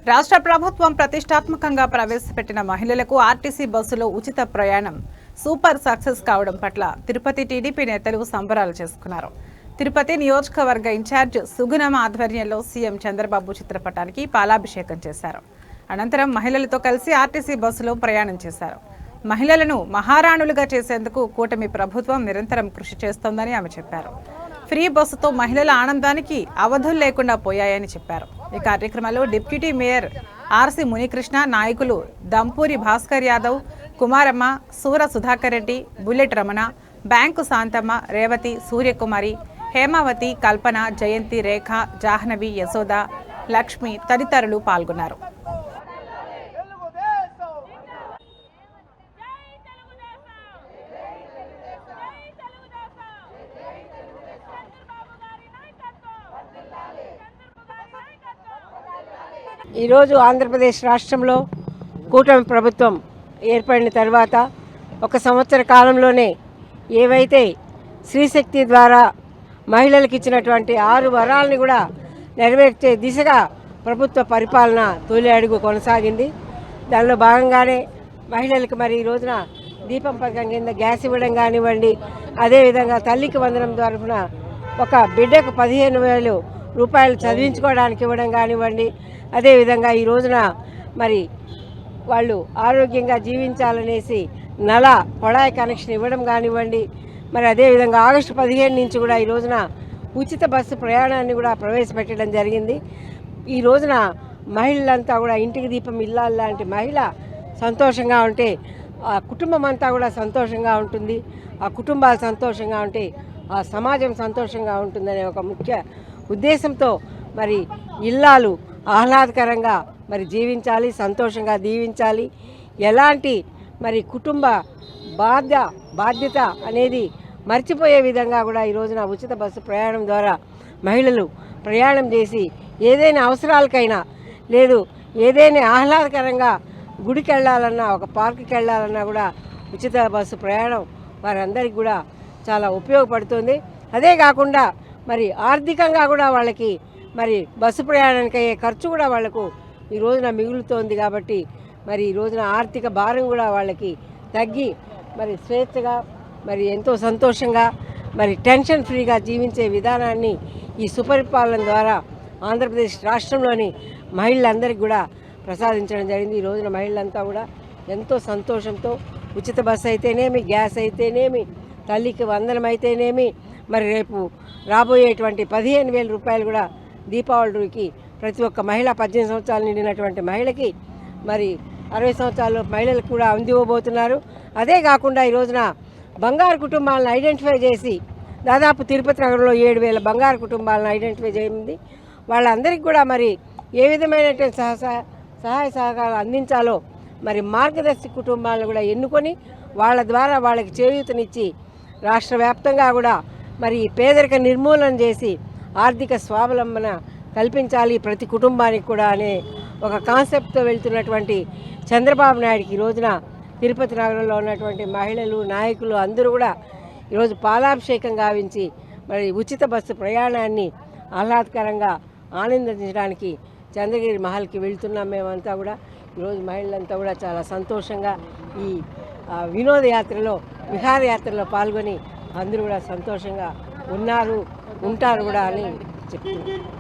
రాష్ట్ర ప్రభుత్వం ప్రతిష్టాత్మకంగా ప్రవేశపెట్టిన మహిళలకు ఆర్టీసీ బస్సులో ఉచిత ప్రయాణం సూపర్ సక్సెస్ కావడం పట్ల తిరుపతి టీడీపీ నేతలు సంబరాలు చేసుకున్నారు. తిరుపతి నియోజకవర్గ ఇన్ఛార్జ్ సుగుణమ ఆధ్వర్యంలో సీఎం చంద్రబాబు చిత్రపటానికి పాలాభిషేకం చేశారు. అనంతరం మహిళలతో కలిసి ఆర్టీసీ బస్సులో ప్రయాణం చేశారు. మహిళలను మహారాణులుగా చేసేందుకు కూటమి ప్రభుత్వం నిరంతరం కృషి చేస్తోందని ఆమె చెప్పారు. ఫ్రీ బస్సుతో మహిళల ఆనందానికి అవధులు లేకుండా పోయాయని చెప్పారు. ఈ కార్యక్రమంలో డిప్యూటీ మేయర్ ఆర్సి మునికృష్ణ, నాయకులు దంపూరి భాస్కర్ యాదవ్, కుమారమ్మ, సూర సుధాకర్ రెడ్డి, బుల్లెట్ రమణ, బ్యాంకు శాంతమ్మ, రేవతి, సూర్యకుమారి, హేమావతి, కల్పన, జయంతి, రేఖ, జాహ్నవి, యశోద, లక్ష్మి తదితరులు పాల్గొన్నారు. ఈరోజు ఆంధ్రప్రదేశ్ రాష్ట్రంలో కూటమి ప్రభుత్వం ఏర్పడిన తర్వాత 1 సంవత్సర కాలంలోనే ఏవైతే స్త్రీశక్తి ద్వారా మహిళలకు ఇచ్చినటువంటి 6 వరాలని కూడా నెరవేర్చే దిశగా ప్రభుత్వ పరిపాలన తొలి అడుగు కొనసాగింది. దానిలో భాగంగానే మహిళలకు మరి ఈ రోజున దీపం పథకం కింద గ్యాస్ ఇవ్వడం కానివ్వండి, అదేవిధంగా తల్లికి వందనం తరఫున ఒక బిడ్డకు 15,000 రూపాయలు చదివించుకోవడానికి ఇవ్వడం కానివ్వండి, అదేవిధంగా ఈ రోజున మరి వాళ్ళు ఆరోగ్యంగా జీవించాలనేసి కొళాయి కనెక్షన్ ఇవ్వడం కానివ్వండి, మరి అదేవిధంగా ఆగస్టు 15 నుంచి కూడా ఈ రోజున ఉచిత బస్సు ప్రయాణాన్ని కూడా ప్రవేశపెట్టడం జరిగింది. ఈ రోజున మహిళలంతా కూడా ఇంటికి దీపం ఇల్లాలి లాంటి మహిళ సంతోషంగా ఉంటే ఆ కుటుంబం అంతా కూడా సంతోషంగా ఉంటుంది. ఆ కుటుంబాలు సంతోషంగా ఉంటే ఆ సమాజం సంతోషంగా ఉంటుందనే ఒక ముఖ్య ఉద్దేశంతో మరి ఇల్లాలు ఆహ్లాదకరంగా మరి జీవించాలి, సంతోషంగా దీవించాలి. ఎలాంటి మరి కుటుంబ బాధ్యత అనేది మర్చిపోయే విధంగా కూడా ఈ రోజున ఉచిత బస్సు ప్రయాణం ద్వారా మహిళలు ప్రయాణం చేసి ఏదైనా అవసరాలకైనా లేదు ఏదైనా ఆహ్లాదకరంగా గుడికి వెళ్ళాలన్నా, ఒక పార్కుకి వెళ్ళాలన్నా కూడా ఉచిత బస్సు ప్రయాణం వారందరికీ కూడా చాలా ఉపయోగపడుతుంది. అదే కాకుండా మరి ఆర్థికంగా కూడా వాళ్ళకి మరి బస్సు ప్రయాణానికి అయ్యే ఖర్చు కూడా వాళ్లకు ఈ రోజున మిగులుతోంది. కాబట్టి మరి ఈ రోజున ఆర్థిక భారం కూడా వాళ్ళకి తగ్గి మరి స్వేచ్ఛగా మరి ఎంతో సంతోషంగా మరి టెన్షన్ ఫ్రీగా జీవించే విధానాన్ని ఈ సుపరిపాలన ద్వారా ఆంధ్రప్రదేశ్ రాష్ట్రంలోని మహిళలందరికీ కూడా ప్రసాదించడం జరిగింది. ఈ రోజున మహిళలంతా కూడా ఎంతో సంతోషంతో ఉచిత బస్సు అయితేనేమి, గ్యాస్ అయితేనేమి, తల్లికి వందనం అయితేనేమి, మరి రేపు రాబోయేటువంటి 15,000 రూపాయలు కూడా దీపావళికి ప్రతి ఒక్క మహిళ 18 సంవత్సరాలు నిండినటువంటి మహిళకి మరి 60 సంవత్సరాల మహిళలకు కూడా అందివ్వబోతున్నారు. అదే కాకుండా ఈ రోజున బంగారు కుటుంబాలను ఐడెంటిఫై చేసి దాదాపు తిరుపతి నగరంలో 7,000 బంగారు కుటుంబాలను ఐడెంటిఫై చేయింది. వాళ్ళందరికీ కూడా మరి ఏ విధమైనటువంటి సహాయ సహకారాలు అందించాలో మరి మార్గదర్శి కుటుంబాలను కూడా ఎన్నుకొని వాళ్ళ ద్వారా వాళ్ళకి చేయూతనిచ్చి రాష్ట్ర వ్యాప్తంగా కూడా మరి పేదరిక నిర్మూలన చేసి ఆర్థిక స్వావలంబన కల్పించాలి ప్రతి కుటుంబానికి కూడా అనే ఒక కాన్సెప్ట్తో వెళ్తున్నటువంటి చంద్రబాబు నాయుడికి ఈ రోజున తిరుపతి నగరంలో ఉన్నటువంటి మహిళలు, నాయకులు అందరూ కూడా ఈరోజు పాలాభిషేకం గావించి మరి ఉచిత బస్సు ప్రయాణాన్ని ఆహ్లాదకరంగా ఆనందించడానికి చంద్రగిరి మహల్కి వెళ్తున్నాం. మేమంతా కూడా ఈరోజు మహిళలంతా కూడా చాలా సంతోషంగా ఈ వినోదయాత్రలో విహారయాత్రలో పాల్గొని అందరూ కూడా సంతోషంగా ఉంటారు కూడా అని చెప్తున్నారు.